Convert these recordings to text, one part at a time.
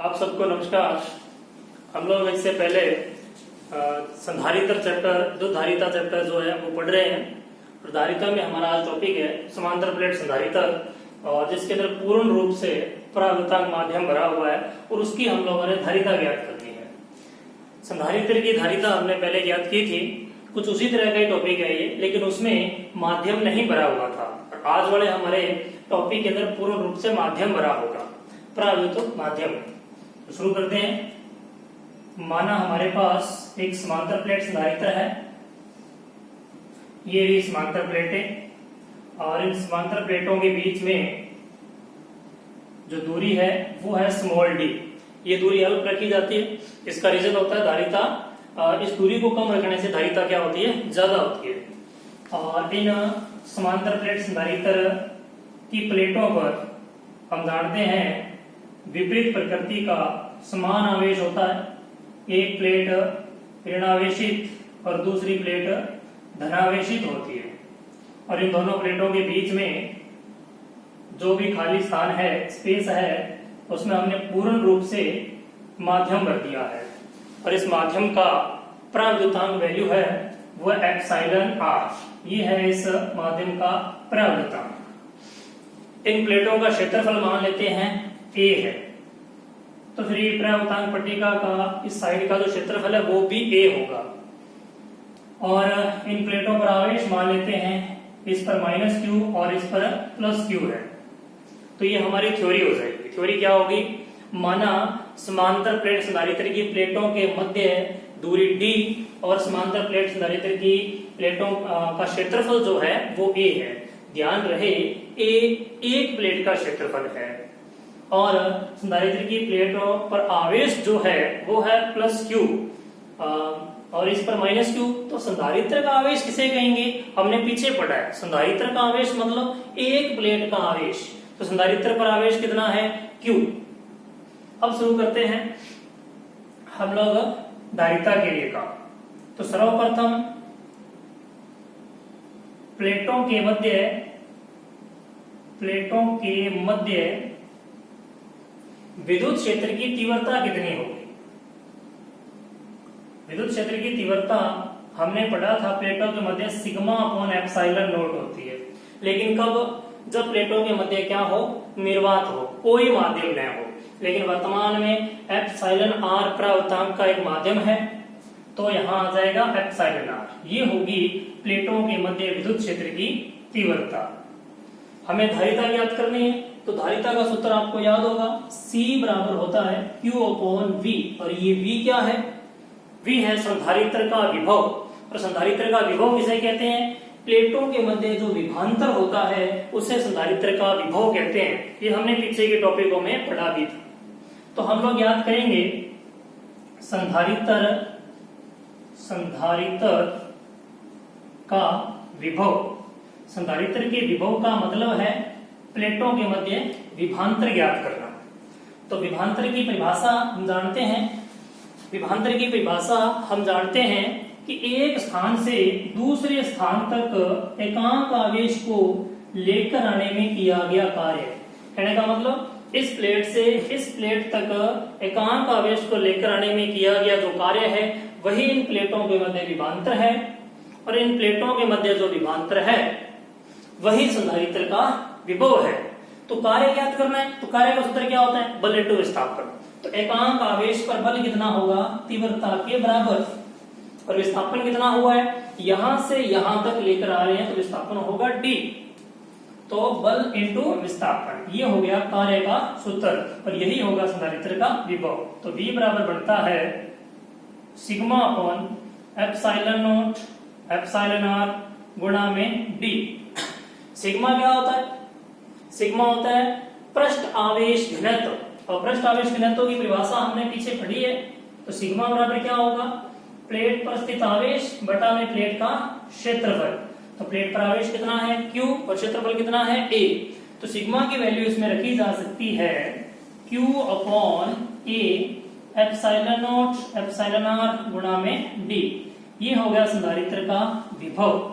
आप सबको नमस्कार। हम लोग इससे पहले संधारित्र चैप्टर जो धारिता चैप्टर जो है वो पढ़ रहे हैं और धारिता में हमारा आज टॉपिक है समांतर प्लेट संधारित्र, और जिसके अंदर पूर्ण रूप से परावर्तक माध्यम भरा हुआ है और उसकी हम लोगों ने धारिता ज्ञात करनी है। संधारित्र की धारिता हमने पहले ज्ञात की थी, कुछ उसी तरह का ही टॉपिक है ये, लेकिन उसमें माध्यम नहीं भरा हुआ था। और आज वाले हमारे टॉपिक के अंदर पूर्ण रूप से माध्यम भरा होगा, परावर्तक माध्यम। तो शुरू करते हैं। माना हमारे पास एक समांतर प्लेट संधारित्र है, ये भी समांतर प्लेटें, और इन समांतर प्लेटों के बीच में जो दूरी है वो है स्मॉल डी। ये दूरी अल्प रखी जाती है, इसका रीजन होता है धारिता। इस दूरी को कम रखने से धारिता क्या होती है, ज्यादा होती है। और इन समांतर प्लेट संधारित्र की प्लेटों पर हम जानते हैं विपरीत प्रकृति का समान आवेश होता है। एक प्लेट ऋणावेशित और दूसरी प्लेट धनावेशित होती है, और इन दोनों प्लेटों के बीच में जो भी खाली स्थान है, स्पेस है, उसमें हमने पूर्ण रूप से माध्यम भर दिया है। और इस माध्यम का परावर्तक वैल्यू है वो एप्सिलॉन आर। ये है इस माध्यम का परावर्तक। इन प्लेटों का क्षेत्रफल मान लेते हैं ए है, तो फिर ये परावर्तक पट्टिका का इस साइड का जो क्षेत्रफल है वो भी ए होगा। और इन प्लेटों पर आवेश मान लेते हैं, इस पर माइनस क्यू और इस पर प्लस क्यू है। तो ये हमारी थ्योरी हो जाएगी। थ्योरी क्या होगी, माना समांतर प्लेट संधारित्र की प्लेटों के मध्य दूरी d और समांतर प्लेट संधारित्र की प्लेटों का क्षेत्रफल जो है वो a है। ध्यान रहे a एक प्लेट का क्षेत्रफल है, और संधारित्र की प्लेटों पर आवेश जो है वो है प्लस क्यू और इस पर माइनस क्यू। तो संधारित्र का आवेश किसे कहेंगे, हमने पीछे पढ़ा है। संधारित्र का आवेश मतलब एक प्लेट का आवेश। तो संधारित्र पर आवेश कितना है, क्यू। अब शुरू करते हैं हम लोग धारिता के लिए का। तो सर्वप्रथम प्लेटों के मध्य विद्युत क्षेत्र की तीव्रता कितनी होगी। विद्युत क्षेत्र की तीव्रता हमने पढ़ा था प्लेटों के मध्य सिग्मा अपॉन एप्सिलॉन नॉट होती है। लेकिन कब, जब प्लेटों के मध्य क्या हो, निर्वात हो, कोई माध्यम न हो। लेकिन वर्तमान में एप्सिलॉन आर परावर्तक का एक माध्यम है, तो यहां आ जाएगा एप्सिलॉन आर। ये होगी प्लेटों के मध्य विद्युत क्षेत्र की तीव्रता। हमें धारिता ज्ञात करनी है, तो धारिता का सूत्र आपको याद होगा, C बराबर होता है Q अपॉन V। और ये V क्या है, V है संधारित्र का विभव। और संधारित्र का विभव किसे कहते हैं, प्लेटों के मध्य जो विभांतर होता है उसे संधारित्र का विभव कहते हैं। ये हमने पीछे के टॉपिकों में पढ़ा भी था। तो हम लोग याद करेंगे संधारित्र का विभव। संधारित्र के विभव का मतलब है प्लेटों के मध्य विभांतर ज्ञात करना। तो विभांतर की परिभाषा हम जानते हैं। विभांतर की परिभाषा हम जानते हैं कि एक स्थान से दूसरे स्थान तक एकांक आवेश को लेकर आने में किया गया कार्य। कहने का मतलब इस प्लेट से इस प्लेट तक एकांक आवेश को लेकर आने में किया गया जो कार्य है वही इन प्लेटों के मध्य विभांतर है, और इन प्लेटों के मध्य जो विभांतर है वही संधारित्र का विभव है। तो कार्य ज्ञात करना है, तो कार्य का सूत्र क्या होता है, बल इंटू विस्थापन। तो एकांक आवेश पर बल कितना होगा, तीव्रता के बराबर। और विस्थापन कितना हुआ है, यहां से यहां तक लेकर आ रहे हैं, तो विस्थापन होगा d। तो बल इंटू विस्थापन, ये हो गया कार्य का सूत्र, और यही होगा संधारित्र का विभव। तो V बराबर बनता है sigma upon epsilon not epsilon R गुणा में d। सिग्मा क्या होता है, सिग्मा होता है पृष्ठ आवेश घनत्व, और पृष्ठ आवेश घनत्व की परिभाषा हमने पीछे पढ़ी है। तो सिग्मा बराबर क्या होगा, प्लेट पर स्थित आवेश बटा में प्लेट का क्षेत्रफल। तो प्लेट पर आवेश कितना है, Q, और क्षेत्रफल कितना है, A। तो सिग्मा की वैल्यू इसमें रखी जा सकती है Q upon A epsilon not epsilon R गुणा में D। ये हो गया संधारित्र का विभव।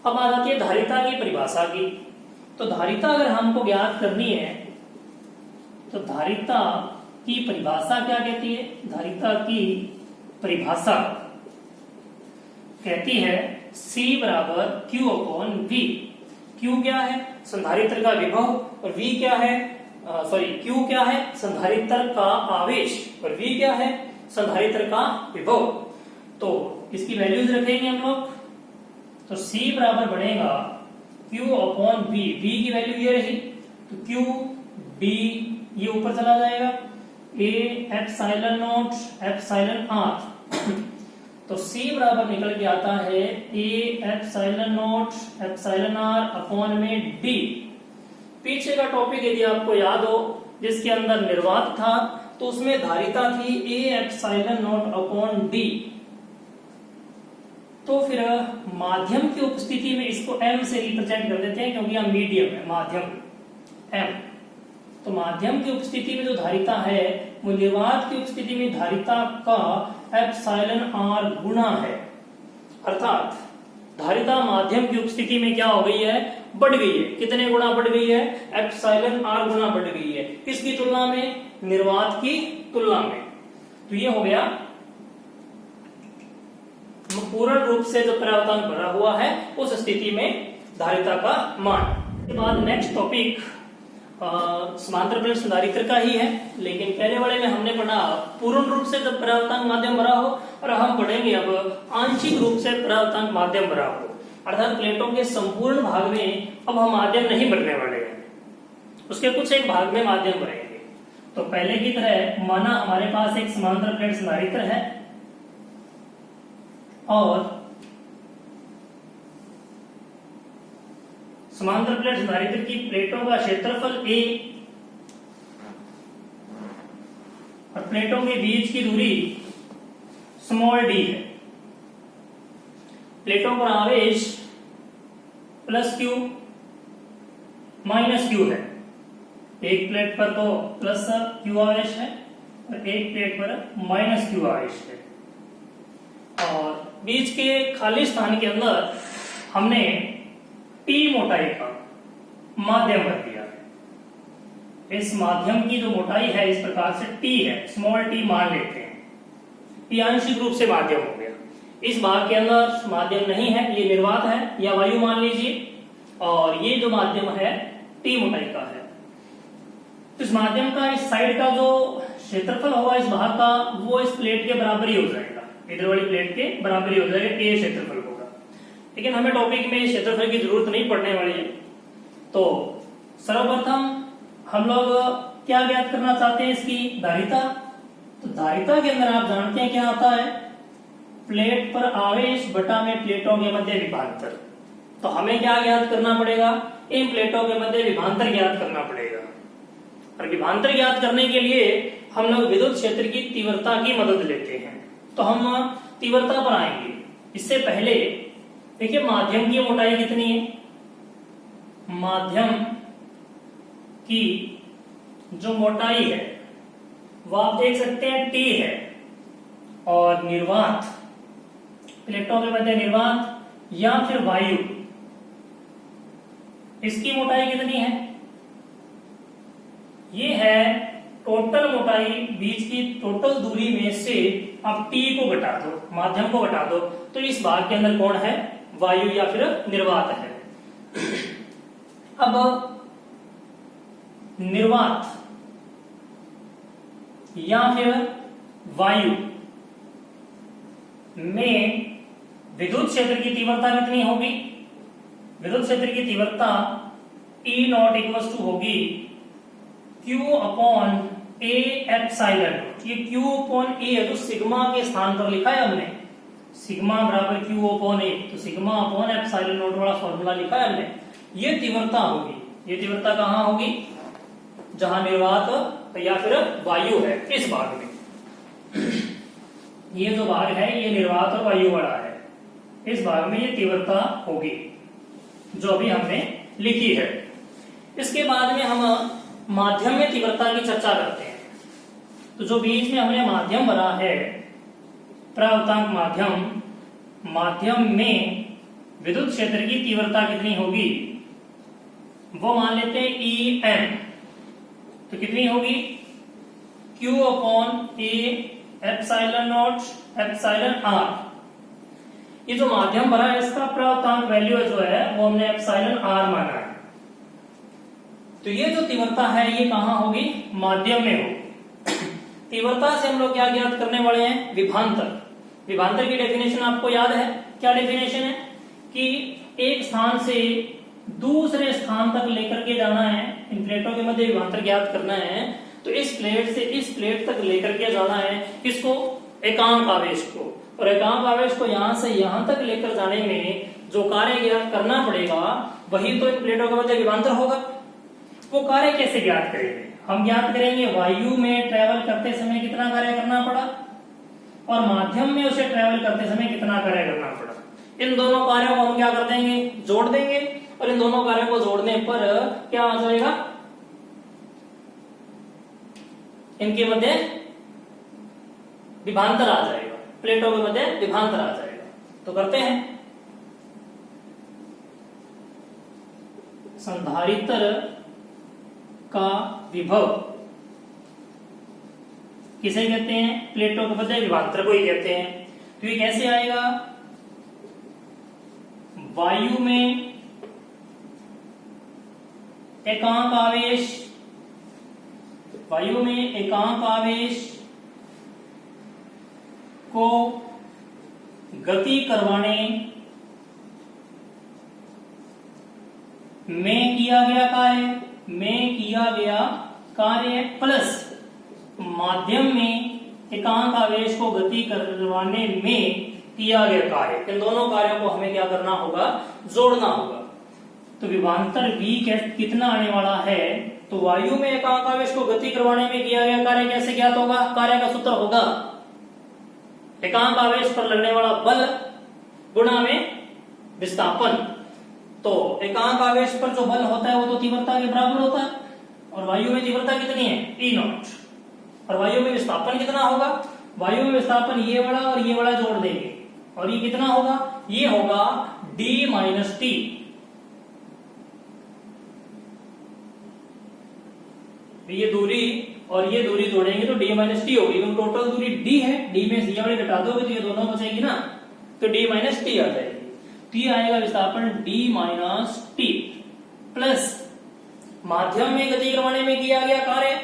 अब आ जाती है धारिता की परिभाषा की। तो धारिता अगर हमको ज्ञात करनी है, तो धारिता की परिभाषा क्या कहती है? धारिता की परिभाषा कहती है C बराबर Q अपॉन V। Q क्या है? संधारित्र का विभव, और V क्या है? Q क्या है? संधारित्र का आवेश, और V क्या है? संधारित्र का विभव। तो इसकी वैल्यूज रखेंगे हम लोग, तो C बराबर बनेगा Q अपॉन V। V की वैल्यू ये रही, तो Q B ये ऊपर चला जाएगा, A epsilon not epsilon R। तो C बराबर निकल के आता है A epsilon not epsilon R upon में D। पीछे का टॉपिक यदि आपको याद हो, जिसके अंदर निर्वात था, तो उसमें धारिता थी A epsilon not upon D। तो फिर माध्यम की उपस्थिति में इसको M से रिप्रेजेंट कर देते हैं, क्योंकि यह मीडियम है, माध्यम M। तो माध्यम की उपस्थिति में जो धारिता है वो निर्वात की उपस्थिति में धारिता का एप्सिलॉन R गुना है। अर्थात धारिता माध्यम की उपस्थिति में क्या हो गई है? बढ़ गई है। कितने गुना बढ़ गई है? एप्सिलॉन R गुना बढ़ गई है। किसकी तुलना में? निर्वात की तुलना में। तो ये हो गया पूर्ण रूप से जो परावर्तन भरा हुआ है उस स्थिति में धारिता का मान। इसके बाद नेक्स्ट टॉपिक समांतर प्लेट संधारित्र का ही है, लेकिन पहले वाले में हमने पढ़ा पूर्ण रूप से जब परावर्तन माध्यम भरा हो, और हम पढ़ेंगे अब आंशिक रूप से परावर्तन माध्यम भरा हो। अर्थात प्लेटों के संपूर्ण भाग में अब हम माध्यम नहीं भरने वाले हैं, उसके कुछ एक भाग में माध्यम भरेंगे। तो पहले की तरह माना हमारे पास एक समांतर प्लेट संधारित्र है, और समांतर प्लेट संधारित्र की प्लेटों का क्षेत्रफल A और प्लेटों के बीच की दूरी स्मॉल d है। प्लेटों पर आवेश प्लस Q माइनस Q है। एक प्लेट पर तो प्लस Q आवेश है और एक प्लेट पर माइनस Q आवेश है, और बीच के खाली स्थान के अंदर हमने T मोटाई का माध्यम भर दिया है। इस माध्यम की जो मोटाई है इस प्रकार से T है, स्मॉल t मान लेते हैं। ये आंशिक रूप से माध्यम हो गया। इस भाग के अंदर माध्यम नहीं है, ये निर्वात है या वायु मान लीजिए, और ये जो माध्यम है T मोटाई का है। तो इस माध्यम का इस साइड का जो क्षेत्रफल होगा इस भाग का, वो इस प्लेट के बराबर ही हो जाएगा, इधर वाली प्लेट के बराबर ही हो जाएगा, A क्षेत्रफल होगा। लेकिन हमें टॉपिक में क्षेत्रफल की जरूरत नहीं पड़ने वाली है। तो सर्वप्रथम हम लोग क्या ज्ञात करना चाहते हैं? इसकी धारिता। तो धारिता के अंदर आप जानते हैं क्या आता है? प्लेट पर आवेश बटा में प्लेटों के मध्य विभवांतर। तो हमें क्या ज्ञात करना पड़ेगा? इन प्लेटों के मध्य विभवांतर ज्ञात करना पड़ेगा, और विभवांतर ज्ञात करने के लिए हम लोग विद्युत क्षेत्र की तीव्रता की मदद लेते हैं। तो हम तीव्रता पर आएंगे। इससे पहले देखिए माध्यम की मोटाई कितनी है? माध्यम की जो मोटाई है वो आप देख सकते हैं T है, और निर्वात, प्लेटों के मध्य निर्वात या फिर वायु, इसकी मोटाई कितनी है? ये है टोटल मोटाई, बीच की टोटल दूरी में से आप T को घटा दो, माध्यम को घटा दो, तो इस भाग के अंदर कौन है? वायु या फिर निर्वात है। अब निर्वात या फिर वायु में विद्युत क्षेत्र की तीव्रता कितनी होगी? विद्युत क्षेत्र की तीव्रता E नॉट इक्वल टू होगी Q अपॉन A एप्सिलॉन। ये Q अपॉन A है, तो सिग्मा के स्थान पर लिखा है हमने, सिग्मा बराबर Q अपॉन A, तो सिग्मा अपॉन एप्सिलॉन नॉट वाला फॉर्मूला लिखा है हमने। ये तीव्रता होगी। ये तीव्रता कहाँ होगी? जहां निर्वात या फिर वायु है, इस भाग में। ये जो भाग है ये निर्वात और वायु वाला है, इस भाग में ये तीव्रता होगी जो अभी हमने लिखी है। इसके बाद में हम माध्यम में तीव्रता की चर्चा करते हैं। तो जो बीच में हमने माध्यम भरा है, परावर्तक माध्यम, माध्यम में विद्युत क्षेत्र की तीव्रता कितनी होगी वो मान लेते हैं EM। तो कितनी होगी? Q upon A epsilon not epsilon R। ये जो माध्यम भरा है इसका प्राप्तांक वैल्यू जो है वो हमने एप्सिलॉन R माना है। तो ये जो तीव्रता है ये कहां होगी? माध्यम में होगी। तीव्रता से हम लोग क्या ज्ञात करने वाले हैं? विभवांतर। विभवांतर की डेफिनेशन आपको याद है? क्या डेफिनेशन है? कि एक स्थान से दूसरे स्थान तक लेकर के जाना है, इन प्लेटों के मध्य विभवांतर ज्ञात करना है, तो इस प्लेट से इस प्लेट तक लेकर के जाना है किसको? एकांक आवेश को। और एकांक आवेश को यहां से यहां तक लेकर जाने में जो कार्य ज्ञात करना पड़ेगा वही तो इन प्लेटों के मध्य विभवांतर होगा। वो कार्य कैसे ज्ञात करेंगे? हम ज्ञात करेंगे वायु में ट्रेवल करते समय कितना कार्य करना पड़ा और माध्यम में उसे ट्रेवल करते समय कितना कार्य करना पड़ा। इन दोनों कार्यों को हम क्या कर देंगे? जोड़ देंगे। और इन दोनों कार्यों को जोड़ने पर क्या आ जाएगा? इनके मध्य विभवांतर आ जाएगा, प्लेटों के मध्य विभवांतर आ जाएगा। तो करते हैं। संधारित्र का विभव किसे कहते हैं? प्लेटों के मध्य विभवांतर को ही कहते हैं। तो ये कैसे आएगा? वायु में एकांक आवेश, वायु में एकांक आवेश को गति करवाने में किया गया कार्य प्लस माध्यम में एकांक आवेश को गति करवाने में किया गया कार्य, इन दोनों कार्यों को हमें क्या करना होगा? जोड़ना होगा। तो विभवांतर V कितना आने वाला है? तो वायु में एकांक आवेश को गति करवाने में किया गया कार्य कैसे ज्ञात होगा? कार्य का सूत्र होगा एकांक आवेश पर लगने वाला बल गुणा में विस्थापन। तो एकांक आवेश पर जो बल होता है वो तो तीव्रता के बराबर होता है, और वायु में तीव्रता कितनी है? E0। और वायु में विस्थापन कितना होगा? वायु में विस्थापन ये वाला और ये वाला जोड़ देंगे, और ये कितना होगा? ये होगा D माइनस T। ये दूरी और ये दूरी जोड़ेंगे तो D माइनस टी होगी। टोटल दूरी D है, D में ये वाली घटा दोगे तो ये दोनों बचेगी ना, तो D माइनस टी आ जाएगी। तो ये आएगा विस्थापन D माइनस टी प्लस माध्यम में गति करवाने में किया गया कार्य।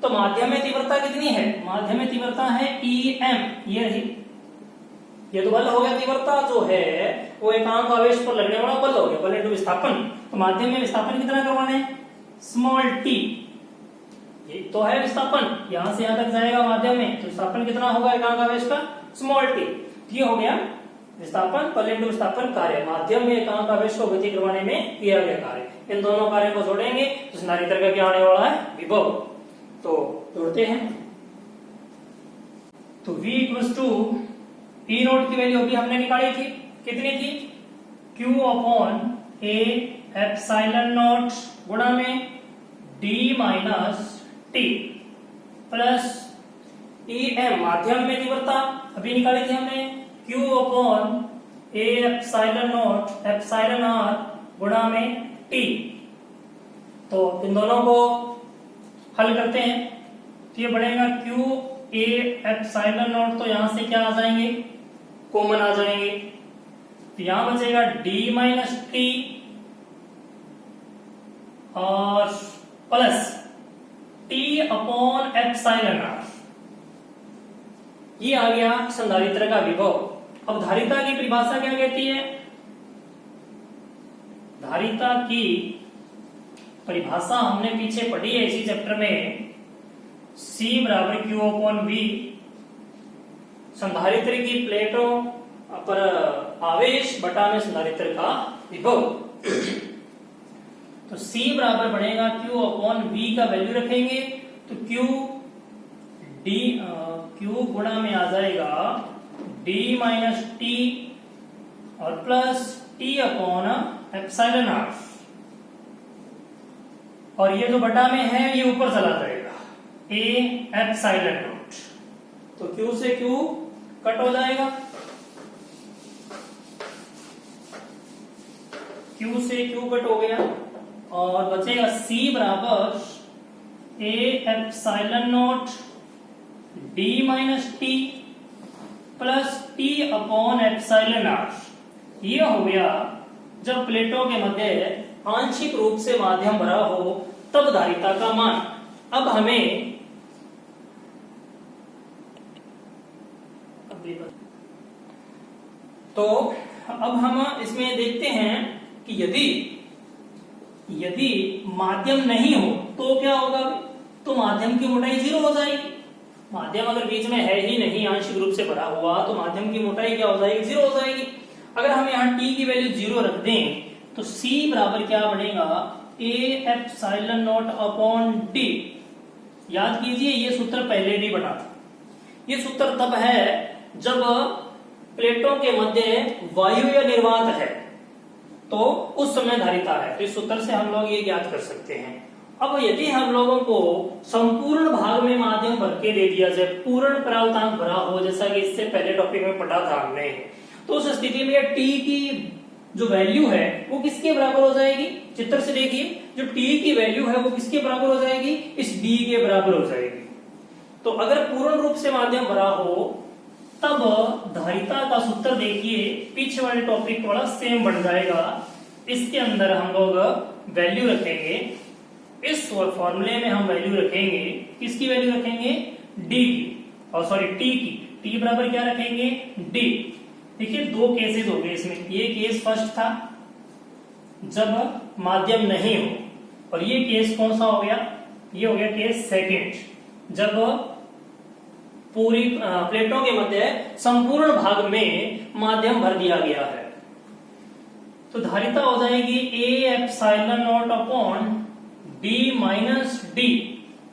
तो माध्यम में तीव्रता कितनी है? माध्यम में तीव्रता है EM। ये रही, ये तो बल हो गया। तीव्रता जो है वो एकांक आवेश पर लगने वाला बल हो गया, बल इंटू विस्थापन। तो माध्यम में विस्थापन कितना करवाना है? Small t। ये तो है विस्थापन, यहां से यहां तक जाएगा माध्यम में, तो विस्थापन कितना होगा एकांक आवेश का? Small t। ये हो गया विस्थापन, बल इंटू विस्थापन कार्य, माध्यम में एकांक आवेश को गति करवाने में किया गया कार्य। इन दोनों कार्यों को जोड़ेंगे तो संधारित्र का क्या आने वाला है? विभव। तो जोड़ते हैं। तो V equals to E not की वैल्यू अभी हमने निकाली थी, कितनी थी? Q upon A epsilon not गुणा में D minus T plus EM माध्यम में तीव्रता अभी निकाली थी हमने, Q upon A epsilon not epsilon R गुणा में T। तो इन दोनों को हल करते हैं तो ये बढ़ेगा Q A एप्सिलॉन नॉट, तो यहां से क्या आ जाएंगे? कॉमन आ जाएंगे, तो यहां बचेगा D माइनस टी और plus T upon epsilon R। ये आ गया संधारित्र का विभव। अब धारिता की परिभाषा क्या कहती है? धारिता की परिभाषा हमने पीछे पढ़ी है इसी चैप्टर में, C बराबर Q अपॉन V। संधारित्र की प्लेटों पर आवेश बटा में संधारित्र का विभव। तो C बराबर बढ़ेगा Q अपॉन V का वैल्यू रखेंगे तो Q गुणा में आ जाएगा D माइनस टी और plus T upon epsilon R, और ये जो बटा में है ये ऊपर चला जाएगा A एप्सिलॉन नॉट। तो Q से Q कट हो जाएगा, Q से Q कट हो गया और बचेगा C बराबर A एप्सिलॉन नॉट d minus T plus T upon epsilon R. ये हो गया जब प्लेटों के मध्य आंशिक रूप से माध्यम भरा हो तब धारिता का मान। अब हमें तो अब हम इसमें देखते हैं कि यदि माध्यम नहीं हो तो क्या होगा, तो माध्यम की मोटाई 0 हो जाएगी। माध्यम अगर बीच में है ही नहीं, आंशिक रूप से भरा हुआ, तो माध्यम की मोटाई क्या हो जाएगी, 0 हो जाएगी। अगर हम यहाँ t की वैल्यू 0 रख दें तो c बराबर क्या बनेगा, a epsilon not upon d। याद कीजिए ये सूत्र पहले भी बना था। ये सूत्र तब है जब प्लेटों के मध्य वायु या निर्वात है तो उस समय धारिता है। तो इस सूत्र से हम लोग ये ज्ञात कर सकते हैं। अब यदि हम लोगों को संपूर्ण भाग में माध्यम भर के दे दिया जाए, पूर्ण प्रावतांक भरा हो, जैसा कि इससे पहले टॉपिक में पढ़ा था हमने, तो उस स्थिति में t की जो वैल्यू है वो किसके बराबर हो जाएगी, चित्र से देखिए, जो t की वैल्यू है वो किसके बराबर हो जाएगी, इस d के बराबर हो जाएगी। तो अगर पूर्ण रूप से माध्यम भरा हो तब धारिता का सूत्र देखिए पीछे वाले टॉपिक वाला सेम बन जाएगा। इसके अंदर हम लोग वैल्यू रखेंगे, इस फॉर्मूले में हम वैल्यू रखेंगे, किसकी वैल्यू रखेंगे, d की, और सॉरी t की। t बराबर क्या रखेंगे, d। देखिए दो केसेस हो गए इसमें। ये केस फर्स्ट था जब माध्यम नहीं हो, और ये केस कौन सा हो गया, ये हो गया केस सेकंड, जब पूरी प्लेटों के मध्य संपूर्ण भाग में माध्यम भर दिया गया है। तो धारिता हो जाएगी a epsilon not upon d minus d,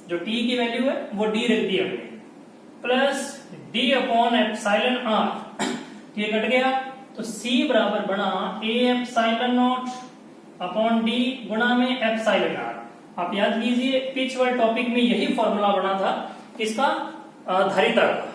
जो t की वैल्यू है वो d रख दी हमने, plus d upon epsilon r। ये कट गया तो c बराबर बना a epsilon not upon d गुणा में एप्सिलॉन r। आप याद कीजिए पिछले टॉपिक में यही फॉर्मूला बना था, किसका, धारिता का।